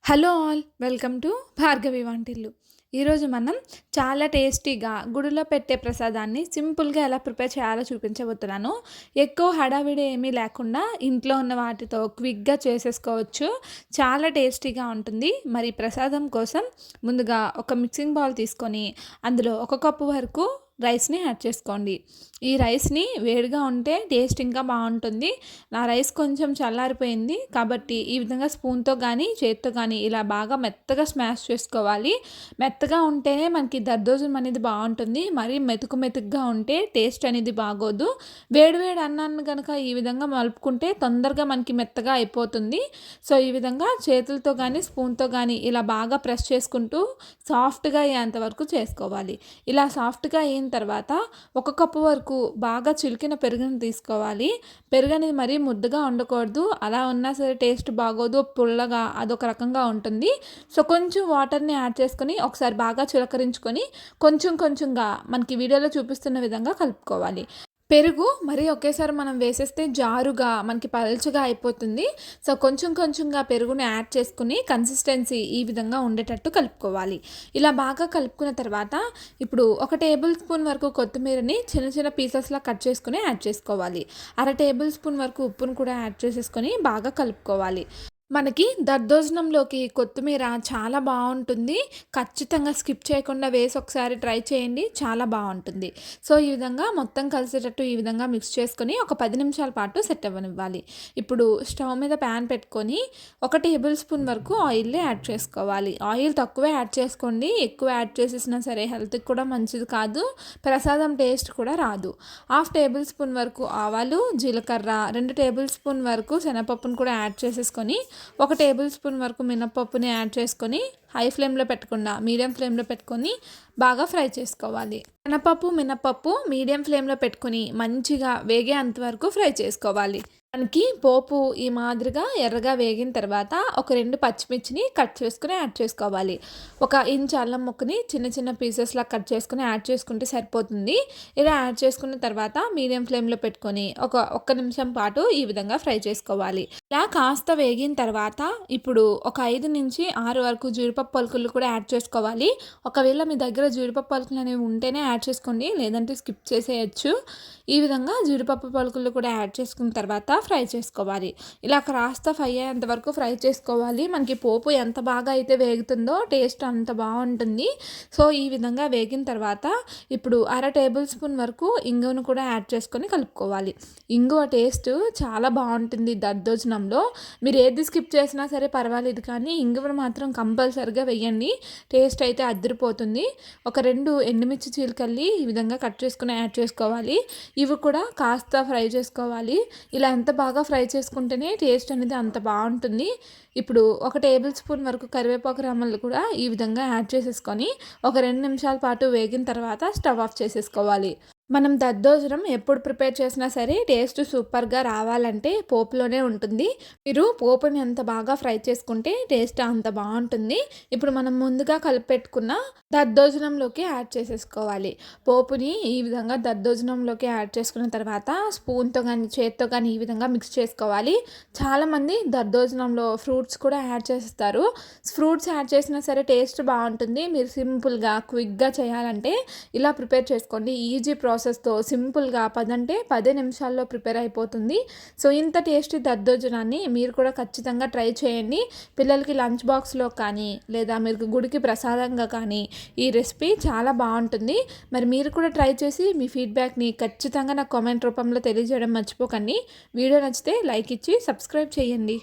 Hello all welcome to Bhargavi Vantillu. ఈరోజు మనం చాలా టేస్టీగా గుడిలో పెట్టే ప్రసాదాన్ని సింపుల్గా ఎలా ప్రిపేర్ చేయాలో చూపించబోతున్నాను. ఎక్కువ హడావిడి ఏమీ లేకుండా ఇంట్లో ఉన్న వాటితో క్విక్గా చేసేసుకోవచ్చు. చాలా టేస్టీగా ఉంటుంది. మరి ప్రసాదం కోసం ముందుగా ఒక మిక్సింగ్ బౌల్ తీసుకొని అందులో ఒక కప్పు వరకు రైస్ని యాడ్ చేసుకోండి. ఈ రైస్ని వేడిగా ఉంటే టేస్ట్ ఇంకా బాగుంటుంది. నా రైస్ కొంచెం చల్లారిపోయింది కాబట్టి ఈ విధంగా స్పూన్తో కానీ చేత్తో కానీ ఇలా బాగా మెత్తగా స్మాష్ చేసుకోవాలి. మెత్తగా ఉంటేనే మనకి దద్దోజనం అనేది బాగుంటుంది. మరీ మెతుకుగా ఉంటే టేస్ట్ అనేది బాగోదు. వేడివేడి అన్నాన్ని కనుక ఈ విధంగా మలుపుకుంటే తొందరగా మనకి మెత్తగా అయిపోతుంది. సో ఈ విధంగా చేతులతో కానీ స్పూన్తో కానీ ఇలా బాగా ప్రెస్ చేసుకుంటూ సాఫ్ట్గా అయ్యేంత వరకు చేసుకోవాలి. ఇలా సాఫ్ట్గా అయిన తర్వాత ఒక కప్పు వరకు బాగా చిలికిన పెరుగుని తీసుకోవాలి. పెరుగు అనేది మరీ ముద్దగా ఉండకూడదు. అలా ఉన్నా సరే టేస్ట్ బాగోదు. పుల్లగా అదొక రకంగా ఉంటుంది. సో కొంచెం వాటర్ని యాడ్ చేసుకొని ఒకసారి బాగా చిలకరించుకొని కొంచెంగా మనకి వీడియోలో చూపిస్తున్న విధంగా కలుపుకోవాలి. పెరుగు మరి ఒకేసారి మనం వేసేస్తే జారుగా మనకి పల్చగా అయిపోతుంది. సో కొంచెంగా పెరుగుని యాడ్ చేసుకుని కన్సిస్టెన్సీ ఈ విధంగా ఉండేటట్టు కలుపుకోవాలి. ఇలా బాగా కలుపుకున్న తర్వాత ఇప్పుడు ఒక టేబుల్ స్పూన్ వరకు కొత్తిమీరని చిన్న పీసెస్లా కట్ చేసుకుని యాడ్ చేసుకోవాలి. అర టేబుల్ స్పూన్ వరకు ఉప్పును కూడా యాడ్ చేసేసుకొని బాగా కలుపుకోవాలి. మనకి దద్దోజనంలోకి కొత్తిమీర చాలా బాగుంటుంది. ఖచ్చితంగా స్కిప్ చేయకుండా వేసి ఒకసారి ట్రై చేయండి. చాలా బాగుంటుంది. సో ఈ విధంగా మొత్తం కలిసేటట్టు ఈ విధంగా మిక్స్ చేసుకొని ఒక 10 నిమిషాల పాటు సెట్ అవ్వనివ్వాలి. ఇప్పుడు స్టవ్ మీద ప్యాన్ పెట్టుకొని ఒక టేబుల్ స్పూన్ వరకు ఆయిల్ని యాడ్ చేసుకోవాలి. ఆయిల్ తక్కువే యాడ్ చేసుకోండి. ఎక్కువ యాడ్ చేసేసినా సరే హెల్త్కి కూడా మంచిది కాదు. ప్రసాదం టేస్ట్ కూడా రాదు. హాఫ్ టేబుల్ స్పూన్ వరకు ఆవాలు, జీలకర్ర, 2 టేబుల్ స్పూన్ వరకు శనగపప్పును కూడా యాడ్ చేసేసుకొని ఒక టేబుల్ స్పూన్ వరకు మినపప్పుని యాడ్ చేసుకొని హై ఫ్లేమ్లో పెట్టకుండా మీడియం ఫ్లేమ్లో పెట్టుకొని బాగా ఫ్రై చేసుకోవాలి. మినపప్పు మీడియం ఫ్లేమ్లో పెట్టుకొని మంచిగా వేగేంత వరకు ఫ్రై చేసుకోవాలి. మనకి పోపు ఈ మాదిరిగా ఎర్రగా వేగిన తర్వాత ఒక 2 పచ్చిమిర్చిని కట్ చేసుకుని యాడ్ చేసుకోవాలి. ఒక ఇంచ్ అల్లం ముక్కని చిన్న పీసెస్లా కట్ చేసుకుని యాడ్ చేసుకుంటే సరిపోతుంది. ఇలా యాడ్ చేసుకున్న తర్వాత మీడియం ఫ్లేమ్లో పెట్టుకొని ఒక్క నిమిషం పాటు ఈ విధంగా ఫ్రై చేసుకోవాలి. ఇలా కాస్త వేగిన తర్వాత ఇప్పుడు ఒక 5 నుంచి 6 వరకు జీడిపప్పు పలుకులు కూడా యాడ్ చేసుకోవాలి. ఒకవేళ మీ దగ్గర జీడిపప్పు పలుకులు అనేవి ఉంటేనే యాడ్ చేసుకోండి, లేదంటే స్కిప్ చేసేయచ్చు. ఈ విధంగా జీడిపప్పు పలుకులు కూడా యాడ్ చేసుకున్న తర్వాత ఫ్రై చేసుకోవాలి. ఇలా కాస్త ఫ్రై అయ్యేంత వరకు ఫ్రై చేసుకోవాలి. మనకి పోపు ఎంత బాగా అయితే వేగుతుందో టేస్ట్ అంత బాగుంటుంది. సో ఈ విధంగా వేగిన తర్వాత ఇప్పుడు అర టేబుల్ స్పూన్ వరకు ఇంగువను కూడా యాడ్ చేసుకొని కలుపుకోవాలి. ఇంగువ టేస్ట్ చాలా బాగుంటుంది దద్దోజనంలో. మీరు ఏది స్కిప్ చేసినా సరే పర్వాలేదు, కానీ ఇంగువను మాత్రం కంపల్సరిగా వేయండి. టేస్ట్ అయితే అదిరిపోతుంది. ఒక 2 ఎండుమిర్చి చీలికల్లి ఈ విధంగా కట్ చేసుకుని యాడ్ చేసుకోవాలి. ఇవి కూడా కాస్త ఫ్రై చేసుకోవాలి. ఇలా ఎంత బాగా ఫ్రై చేసుకుంటేనే టేస్ట్ అనేది అంత బాగుంటుంది. ఇప్పుడు ఒక టేబుల్ స్పూన్ వరకు కరివేపాకు రెమ్మలు కూడా ఈ విధంగా యాడ్ చేసేసుకొని ఒక 2 నిమిషాల పాటు వేగిన తర్వాత స్టవ్ ఆఫ్ చేసేసుకోవాలి. మనం దద్దోజనం ఎప్పుడు ప్రిపేర్ చేసినా సరే టేస్ట్ సూపర్గా రావాలంటే పోపులోనే ఉంటుంది. మీరు పోపుని ఎంత బాగా ఫ్రై చేసుకుంటే టేస్ట్ అంత బాగుంటుంది. ఇప్పుడు మనం ముందుగా కలిపెట్టుకున్న దద్దోజనంలోకి యాడ్ చేసేసుకోవాలి. పోపుని ఈ విధంగా దద్దోజనంలోకి యాడ్ చేసుకున్న తర్వాత స్పూన్తో కానీ చేత్తో కానీ ఈ విధంగా మిక్స్ చేసుకోవాలి. చాలామంది దద్దోజనంలో ఫ్రూట్స్ కూడా యాడ్ చేస్తారు. ఫ్రూట్స్ యాడ్ చేసినా సరే టేస్ట్ బాగుంటుంది. మీరు సింపుల్గా క్విక్గా చేయాలంటే ఇలా ప్రిపేర్ చేసుకోండి. ఈజీ ప్రాసెస్తో సింపుల్గా 10 నిమిషాల్లో ప్రిపేర్ అయిపోతుంది. సో ఇంత టేస్టీ దద్దోజనాన్ని మీరు కూడా ఖచ్చితంగా ట్రై చేయండి. పిల్లలకి లంచ్ బాక్స్లో కానీ లేదా మీరు గుడికి ప్రసాదంగా కానీ ఈ రెసిపీ చాలా బాగుంటుంది. మరి మీరు కూడా ట్రై చేసి మీ ఫీడ్బ్యాక్ని ఖచ్చితంగా నాకు కామెంట్ రూపంలో తెలియజేయడం మర్చిపోకండి. వీడియో నచ్చితే లైక్ ఇచ్చి సబ్స్క్రైబ్ చేయండి.